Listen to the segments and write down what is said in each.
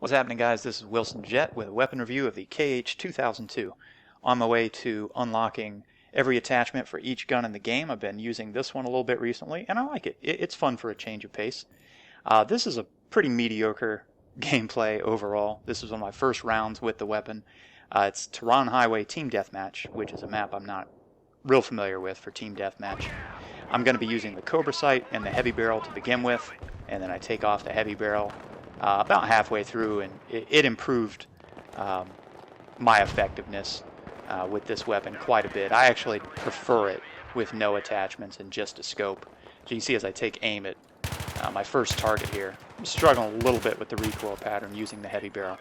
What's happening, guys? This is Wilson Jet with a weapon review of the KH2002. On my way to unlocking every attachment for each gun in the game. I've been using this one a little bit recently, and I like it. It's fun for a change of pace. This is a pretty mediocre gameplay overall. This is one of my first rounds with the weapon. It's Tehran Highway Team Deathmatch, which is a map I'm not real familiar with for Team Deathmatch. I'm going to be using the Cobra sight and the heavy barrel to begin with, and then I take off the heavy barrel about halfway through, and it improved my effectiveness with this weapon quite a bit. I actually prefer it with no attachments and just a scope. So you can see as I take aim at my first target here, I'm struggling a little bit with the recoil pattern using the heavy barrel.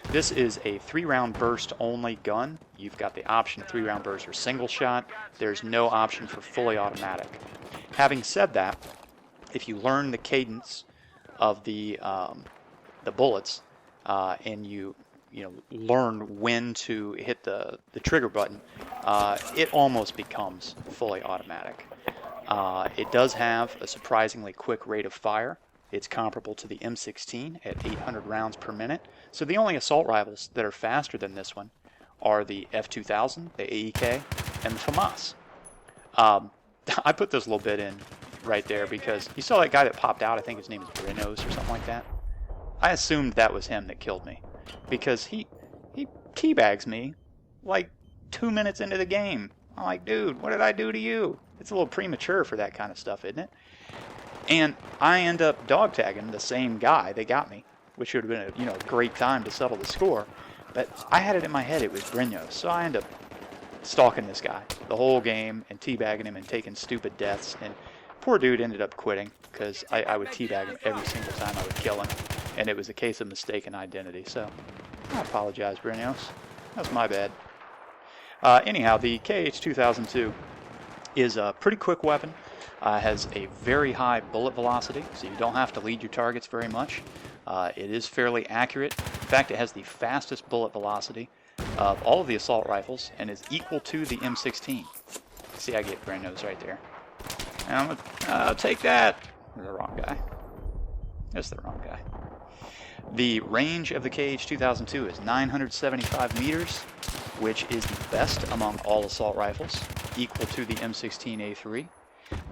This is a 3-round burst only gun. You've got the option of 3-round burst or single shot. There's no option for fully automatic. Having said that, if you learn the cadence of the bullets and you learn when to hit the trigger button, it almost becomes fully automatic. It does have a surprisingly quick rate of fire. It's comparable to the M16 at 800 rounds per minute. So the only assault rifles that are faster than this one are the F2000, the AEK, and the FAMAS. I put this little bit in right there because you saw that guy that popped out. I think his name is Brinos or something like that. I assumed that was him that killed me because he teabags me like 2 minutes into the game. I'm like, dude, what did I do to you? It's a little premature for that kind of stuff, isn't it? And I end up dog tagging the same guy that got me, which would have been a great time to settle the score. But I had it in my head it was Brinos, so I end up stalking this guy the whole game and teabagging him and taking stupid deaths. And poor dude ended up quitting because I would teabag him every single time I would kill him. And it was a case of mistaken identity. So I apologize, Brinos. That's my bad. Anyhow, the KH2002 is a pretty quick weapon. Has a very high bullet velocity, so you don't have to lead your targets very much. It is fairly accurate. In fact, it has the fastest bullet velocity of all of the assault rifles and is equal to the M16. See, I get Brinos right there. And I'm gonna take that. The wrong guy. That's the wrong guy. The range of the KH2002 is 975 meters, which is the best among all assault rifles, equal to the M16A3.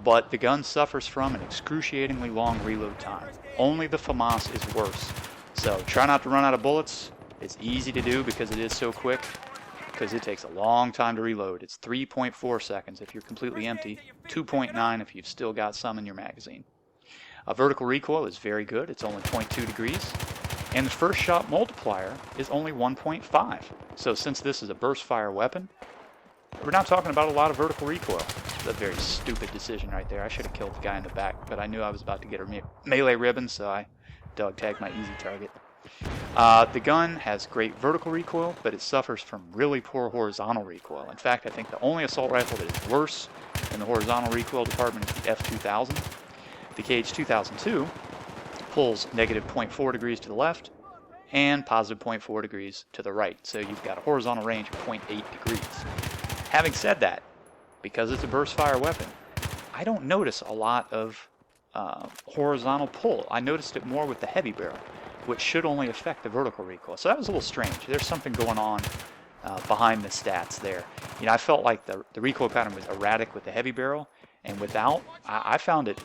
But the gun suffers from an excruciatingly long reload time. Only the FAMAS is worse. So try not to run out of bullets. It's easy to do because it is so quick, because it takes a long time to reload. It's 3.4 seconds if you're completely empty, 2.9 if you've still got some in your magazine. Vertical recoil is very good. It's only 0.2 degrees. And the first shot multiplier is only 1.5. So since this is a burst fire weapon, we're not talking about a lot of vertical recoil. It's a very stupid decision right there. I should have killed the guy in the back, but I knew I was about to get a melee ribbon, so I dog tagged my easy target. The gun has great vertical recoil, but it suffers from really poor horizontal recoil. In fact, I think the only assault rifle that is worse in the horizontal recoil department is the F2000. The KH2002 pulls negative 0.4 degrees to the left and positive 0.4 degrees to the right. So you've got a horizontal range of 0.8 degrees. Having said that, because it's a burst fire weapon, I don't notice a lot of horizontal pull. I noticed it more with the heavy barrel, which should only affect the vertical recoil. So that was a little strange. There's something going on behind the stats there. I felt like the recoil pattern was erratic with the heavy barrel, and without, I found it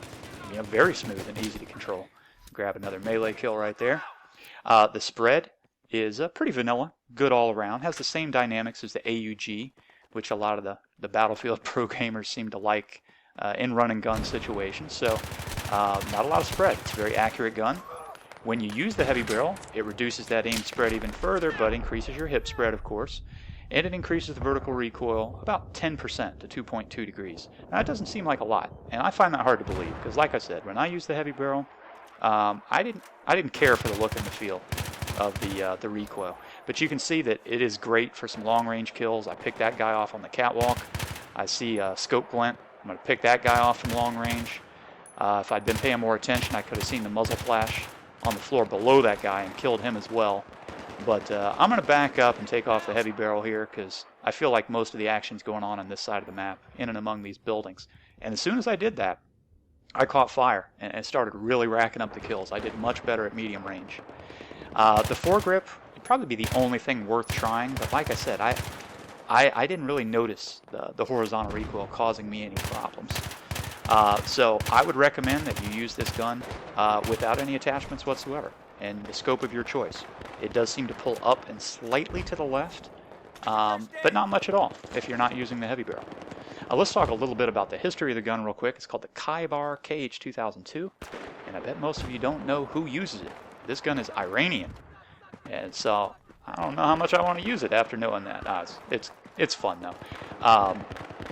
very smooth and easy to control. Grab another melee kill right there. The spread is pretty vanilla, good all around. Has the same dynamics as the AUG, which a lot of the Battlefield pro gamers seem to like in run and gun situations. So not a lot of spread. It's a very accurate gun. When you use the heavy barrel, it reduces that aim spread even further, but increases your hip spread, of course. And it increases the vertical recoil about 10% to 2.2 degrees. Now, that doesn't seem like a lot, and I find that hard to believe, because like I said, when I used the heavy barrel, I didn't care for the look and the feel of the recoil. But you can see that it is great for some long-range kills. I picked that guy off on the catwalk. I see scope glint. I'm going to pick that guy off from long range. If I'd been paying more attention, I could have seen the muzzle flash on the floor below that guy and killed him as well. But I'm going to back up and take off the heavy barrel here because I feel like most of the action's going on this side of the map, in and among these buildings. And as soon as I did that, I caught fire and started really racking up the kills. I did much better at medium range. The foregrip would probably be the only thing worth trying, but like I said, I didn't really notice the horizontal recoil causing me any problems. So I would recommend that you use this gun without any attachments whatsoever, and the scope of your choice. It does seem to pull up and slightly to the left, but not much at all if you're not using the heavy barrel. Let's talk a little bit about the history of the gun real quick. It's called the Khaybar KH2002, and I bet most of you don't know who uses it. This gun is Iranian, and so I don't know how much I want to use it after knowing that. It's fun though.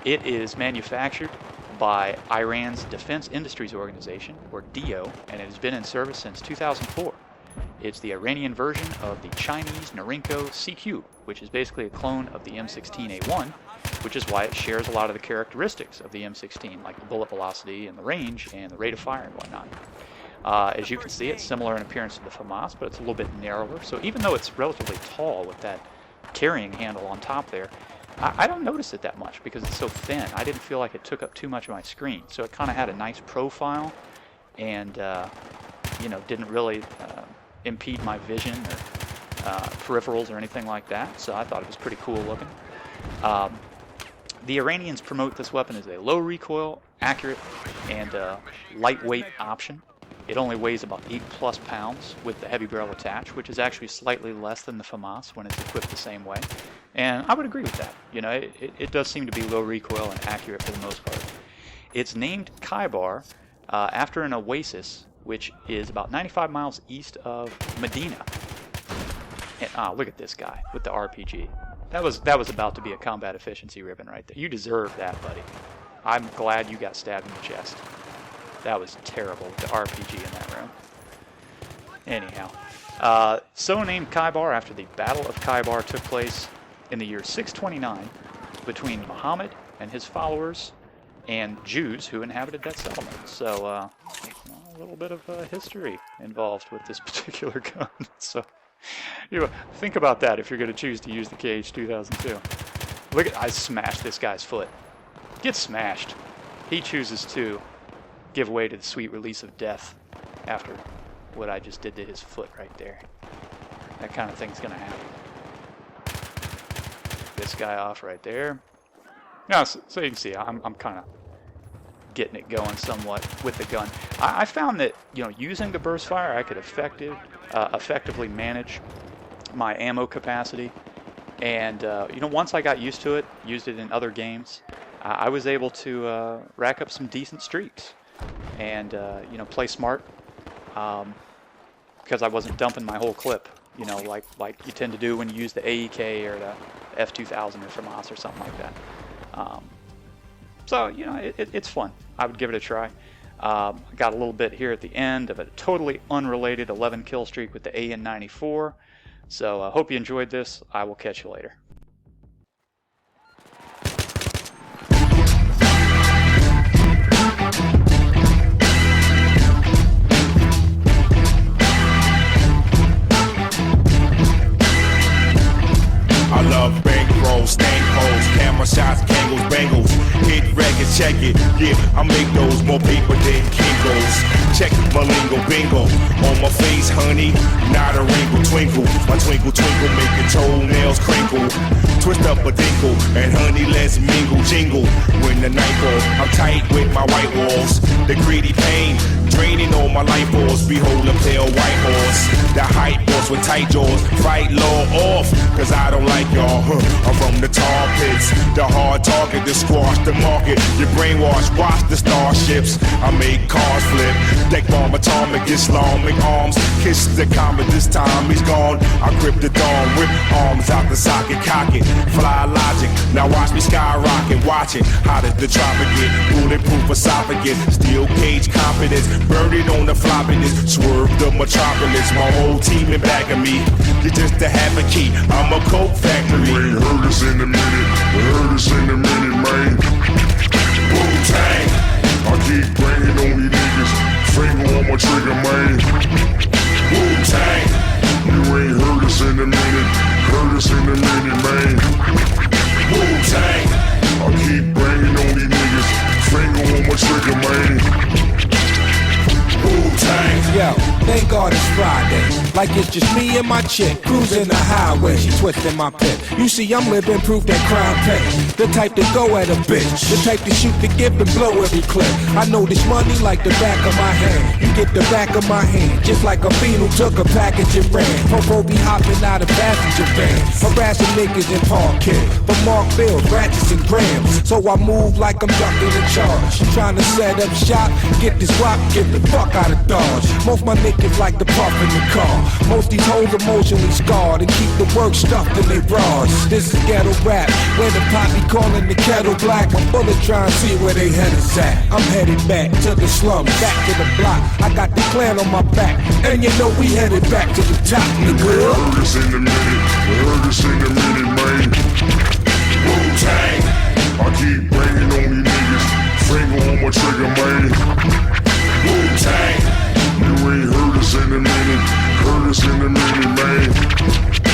It is manufactured by Iran's Defense Industries Organization, or DIO, and it has been in service since 2004. It's the Iranian version of the Chinese Norinco CQ, which is basically a clone of the M16A1, which is why it shares a lot of the characteristics of the M16, like the bullet velocity and the range and the rate of fire and whatnot. As you can see, it's similar in appearance to the FAMAS, but it's a little bit narrower. So even though it's relatively tall with that carrying handle on top there, I don't notice it that much because it's so thin. I didn't feel like it took up too much of my screen. So it kind of had a nice profile and, you know, didn't really impede my vision or peripherals or anything like that. So I thought it was pretty cool looking. The Iranians promote this weapon as a low recoil, accurate, and lightweight option. It only weighs about 8+ pounds with the heavy barrel attached, which is actually slightly less than the FAMAS when it's equipped the same way. And I would agree with that. You know, it does seem to be low recoil and accurate for the most part. It's named Khaybar after an oasis, which is about 95 miles east of Medina. And look at this guy with the RPG. That was about to be a combat efficiency ribbon right there. You deserve that, buddy. I'm glad you got stabbed in the chest. That was terrible with the RPG in that room. Anyhow, so named Khaybar after the Battle of Khaybar took place in the year 629 between Muhammad and his followers and Jews who inhabited that settlement. So a little bit of history involved with this particular gun. So you know, think about that if you're going to choose to use the KH2002. Look at, I smashed this guy's foot. Get smashed. He chooses to give way to the sweet release of death after what I just did to his foot right there. That kind of thing's going to happen. This guy off right there. Now, so you can see, I'm kind of getting it going somewhat with the gun. I found that, you know, using the burst fire, I could effectively manage my ammo capacity. And, you know, once I got used to it, used it in other games, I was able to rack up some decent streaks and, you know, play smart because I wasn't dumping my whole clip, you know, like you tend to do when you use the AEK or the F2000 or FAMAS or something like that. So, you know, it's fun. I would give it a try. I got a little bit here at the end of a totally unrelated 11 kill streak with the AN94. So I hope you enjoyed this. I will catch you later. I love bankrolls, stank holes, camera shots, Kangles, bangles. Hit records, check it, yeah, I make those more paper than Kingos. Check my lingo, bingo, on my face, honey, not a wrinkle, twinkle. My twinkle, twinkle, make your toenails crinkle. Twist up a dinkle, and honey, let's mingle, jingle. When the night falls, I'm tight with my white walls. The greedy pain, draining all my life force. Behold a pale white horse, the hype horse with tight jaws. Fight law off, cause I don't like y'all, I'm from the tar pits, the hard target to squash the market. You brainwash, watch the starships. I make cars flip, deck bomb atomic, Islamic arms. Kiss the comet, this time he's gone. I grip the dawn, whip arms out the socket, cock it. Fly logic, now watch me skyrocket. Watch it, how does the tropic get? Bulletproof esophagus, steel cage confidence. Burn it on the floppiness, swerve the metropolis. My whole team in back of me, you're just a half a key. I'm a coke factory. You ain't heard us in a minute, but heard us in a minute, man. Wu-tang, I keep bringing on these niggas, finger on my trigger, man. Wu-tang, you ain't heard us in a minute, heard us in a minute, man. Wu-tang, I keep bringing on these niggas, finger on my trigger, man. Wu-tang. Yo, thank God it's Friday. Like it's just me and my chick, cruising the highway. She twisting my pit. You see, I'm living proof that crime pay. The type to go at a bitch, the type to shoot, to give and blow every clip. I know this money like the back of my hand. You get the back of my hand, just like a fiend who took a package and ran. Popo be hopping out of passenger van, harassing niggas in park kid. But Mark bills, ratchets and grams. So I move like I'm ducking a charge. Trying to set up shop, get this rock, get the fuck out of Dodge. Most my niggas like to puff in the car. Most these hoes emotionally scarred and keep the work stuffed in their bras. This is ghetto rap, where the poppy calling the kettle black. I'm bullet trying to see where they head is at. I'm headed back to the slum, back to the block. I got the clan on my back, and you know we headed back to the top, nigga. Heard this in a minute, heard this in a minute, man. Wu-tang, I keep bringing on these niggas, finger on my trigger, man. Wu-tang, you ain't heard us in a minute, heard us in a minute, man.